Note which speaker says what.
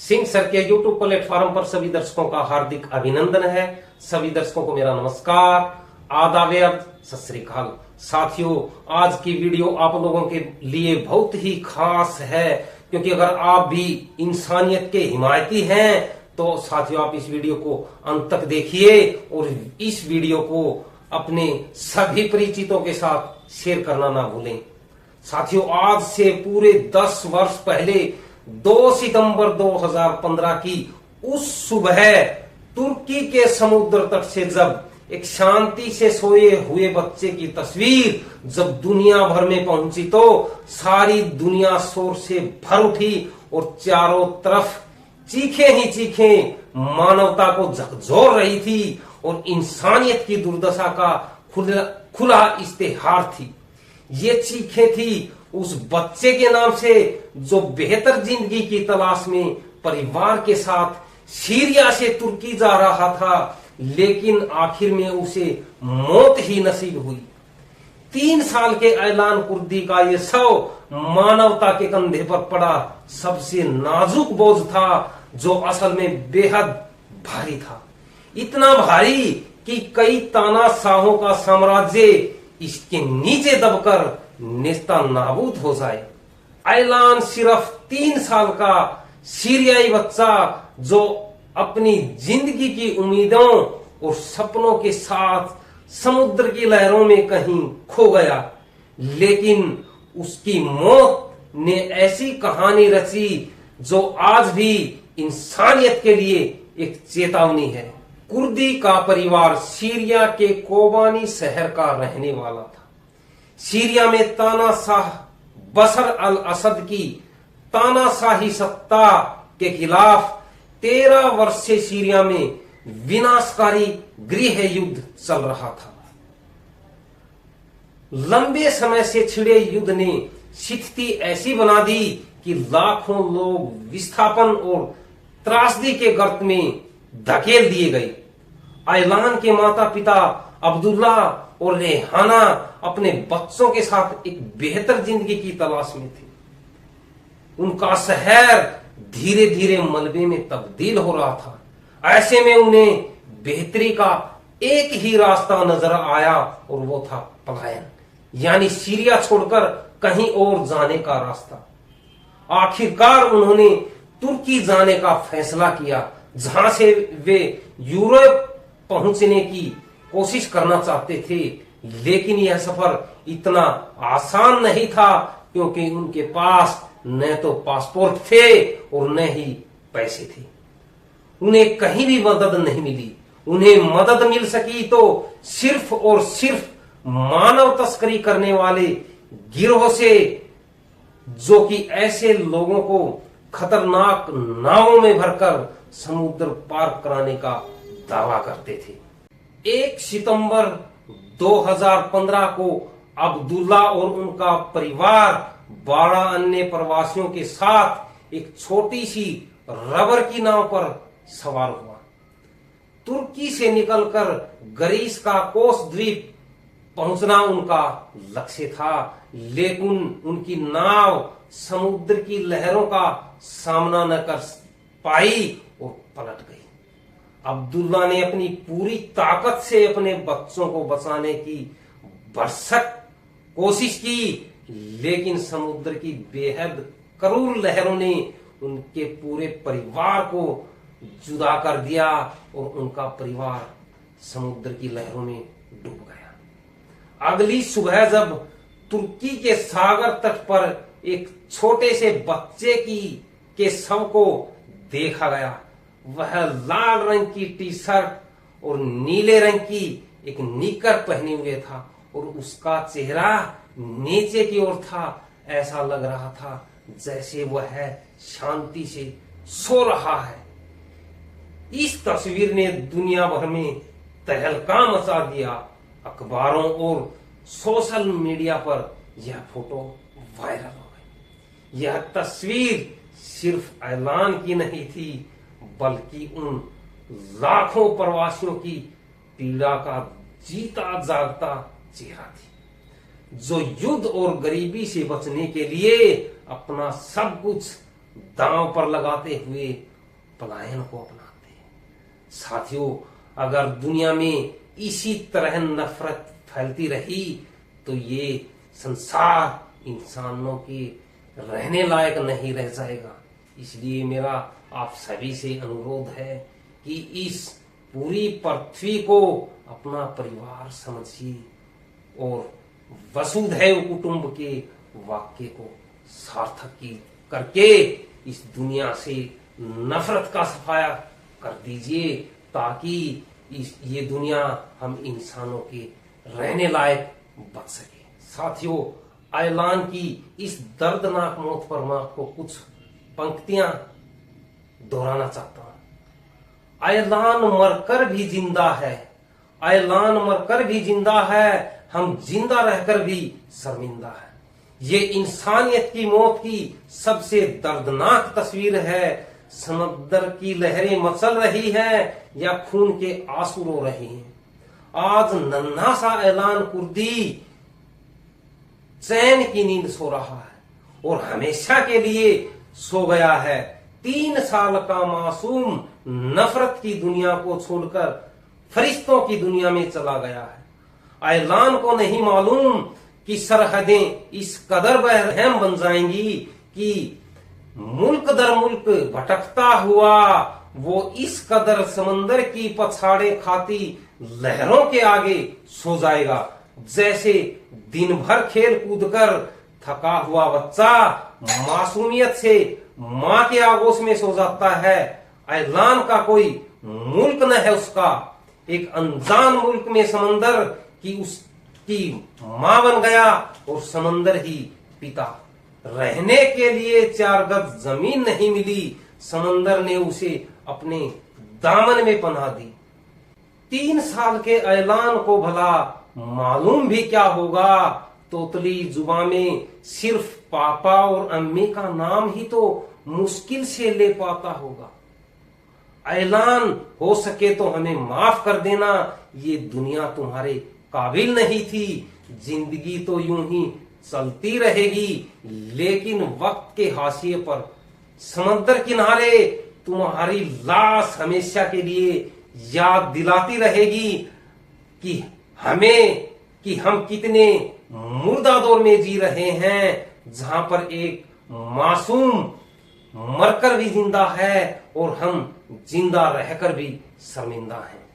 Speaker 1: Singh sir के YouTube platform पर सभी दर्शकों का हार्दिक अभिनंदन है। सभी दर्शकों को मेरा नमस्कार, आदाब, सत श्री अकाल। साथियों, आज की वीडियो आप लोगों के लिए बहुत ही खास है, क्योंकि अगर आप भी इंसानियत के हिमायती हैं तो साथियों आप इस वीडियो को अंत तक देखिए और इस वीडियो को अपने सभी परिचितों के साथ शेयर करना ना भूलें। साथियों, आज से पूरे 10 वर्ष पहले 2 सितंबर 2015 की उस सुबह तुर्की के समुद्र तट से जब एक शांति से सोए हुए बच्चे की तस्वीर जब दुनिया भर में पहुंची तो सारी दुनिया शोर से भर उठी और चारों तरफ चीखे ही चीखे मानवता को झकझोर रही थी और इंसानियत की दुर्दशा का खुला इश्तेहार थी। ये चीखे थी उस बच्चे के नाम से जो बेहतर जिंदगी की तलाश में परिवार के साथ सीरिया से तुर्की जा रहा था, लेकिन आखिर में उसे मौत ही नसीब हुई। 3 साल के ऐलान कुर्दी का ये शव मानवता के कंधे पर पड़ा सबसे नाजुक बोझ था, जो असल में बेहद भारी था। इतना भारी कि कई तानाशाहों का साम्राज्य इसके नीचे दबकर नेस्ता नाबूद हो जाए। ऐलान सिर्फ 3 साल का सीरियाई बच्चा जो अपनी जिंदगी की उम्मीदों और सपनों के साथ समुद्र की लहरों में कहीं खो गया, लेकिन उसकी मौत ने ऐसी कहानी रची जो आज भी इंसानियत के लिए एक चेतावनी है। कुर्दी का परिवार सीरिया के कोबानी शहर का रहने वाला था। सीरिया में तानाशाह बशर अल असद की तानाशाही सत्ता के खिलाफ 13 वर्ष से सीरिया में विनाशकारी गृह युद्ध चल रहा था। लंबे समय से छिड़े युद्ध ने स्थिति ऐसी बना दी कि लाखों लोग विस्थापन और त्रासदी के गर्त में धकेल दिए गए। ऐलान के माता पिता अब्दुल्ला और रेहाना अपने बच्चों के साथ एक बेहतर जिंदगी की तलाश में थे। उनका शहर धीरे धीरे मलबे में तब्दील हो रहा था। ऐसे में उन्हें बेहतरी का एक ही रास्ता नजर आया और वो था पलायन, यानी सीरिया छोड़कर कहीं और जाने का रास्ता। आखिरकार उन्होंने तुर्की जाने का फैसला किया, जहां से वे यूरोप पहुंचने की कोशिश करना चाहते थे, लेकिन यह सफर इतना आसान नहीं था, क्योंकि उनके पास न तो पासपोर्ट थे और न ही पैसे थे। उन्हें कहीं भी मदद नहीं मिली। उन्हें मदद मिल सकी तो सिर्फ और सिर्फ मानव तस्करी करने वाले गिरोह से, जो कि ऐसे लोगों को खतरनाक नावों में भरकर समुद्र पार कराने का दावा करते थे। 1 सितंबर 2015 को अब्दुल्ला और उनका परिवार 12 अन्य प्रवासियों के साथ एक छोटी सी रबर की नाव पर सवार हुआ। तुर्की से निकलकर ग्रीस का कोस द्वीप पहुंचना उनका लक्ष्य था, लेकिन उनकी नाव समुद्र की लहरों का सामना न कर पाई और पलट गई। अब्दुल्ला ने अपनी पूरी ताकत से अपने बच्चों को बचाने की भरसक कोशिश की, लेकिन समुद्र की बेहद करूर लहरों ने उनके पूरे परिवार को जुदा कर दिया और उनका परिवार समुद्र की लहरों में डूब गया। अगली सुबह जब तुर्की के सागर तट पर एक छोटे से बच्चे के शव को देखा गया, वह लाल रंग की टी शर्ट और नीले रंग की एक निकर पहने हुए था और उसका चेहरा नीचे की ओर था। ऐसा लग रहा था जैसे वह शांति से सो रहा है। इस तस्वीर ने दुनिया भर में तहलका मचा दिया। अखबारों और सोशल मीडिया पर यह फोटो वायरल हो गई। यह तस्वीर सिर्फ ऐलान की नहीं थी, बल्कि उन लाखों प्रवासियों की पीड़ा का जीता जागता चेहरा थी, जो युद्ध और गरीबी से बचने के लिए अपना सब कुछ दांव पर लगाते हुए पलायन को अपनाते हैं। साथियों, अगर दुनिया में इसी तरह नफरत फैलती रही तो ये संसार इंसानों के रहने लायक नहीं रह जाएगा। इसलिए मेरा आप सभी से अनुरोध है कि इस पूरी पृथ्वी को अपना परिवार समझिए और वसुधैव कुटुंब के वाक्य को सार्थक करके इस दुनिया से नफरत का सफाया कर दीजिए, ताकि ये दुनिया हम इंसानों के रहने लायक बच सके। साथियों, अयलान की इस दर्दनाक मौत पर मैं आपको कुछ पंक्तियां दोहराना चाहता हूं। अयलान मरकर भी जिंदा है, अयलान मरकर भी जिंदा है, हम जिंदा रहकर भी शर्मिंदा है। ये इंसानियत की मौत की सबसे दर्दनाक तस्वीर है। समुद्र की लहरें मचल रही है या खून के आंसू रो रही हैं। आज नन्हा सा ऐलान कुर्दी चैन की नींद सो रहा है और हमेशा के लिए सो गया है। 3 साल का मासूम नफरत की दुनिया को छोड़कर फरिश्तों की दुनिया में चला गया है। ऐलान को नहीं मालूम कि सरहदें इस कदर बेरहम बन जाएंगी कि मुल्क दर मुल्क भटकता हुआ वो इस कदर समंदर की पछाड़े खाती लहरों के आगे सो जाएगा। जैसे दिन भर खेल कूद कर थका हुआ बच्चा मासूमियत से माँ के आगोश में सो जाता है। ऐलान का कोई मुल्क न है उसका, एक अनजान मुल्क में समंदर की उसकी माँ बन गया और समंदर ही पिता। रहने के लिए 4 गज जमीन नहीं मिली, समंदर ने उसे अपने दामन में पनाह दी। 3 साल के ऐलान को भला मालूम भी क्या होगा, तोतली जुबान में सिर्फ पापा और अम्मी का नाम ही तो मुश्किल से ले पाता होगा। ऐलान, हो सके तो हमें माफ कर देना, ये दुनिया तुम्हारे काबिल नहीं थी। जिंदगी तो यूं ही चलती रहेगी, लेकिन वक्त के हाशिए पर समंदर किनारे तुम्हारी लाश हमेशा के लिए याद दिलाती रहेगी कि हम कितने मुर्दा दौर में जी रहे हैं, जहां पर एक मासूम मरकर भी जिंदा है और हम जिंदा रहकर भी शर्मिंदा हैं।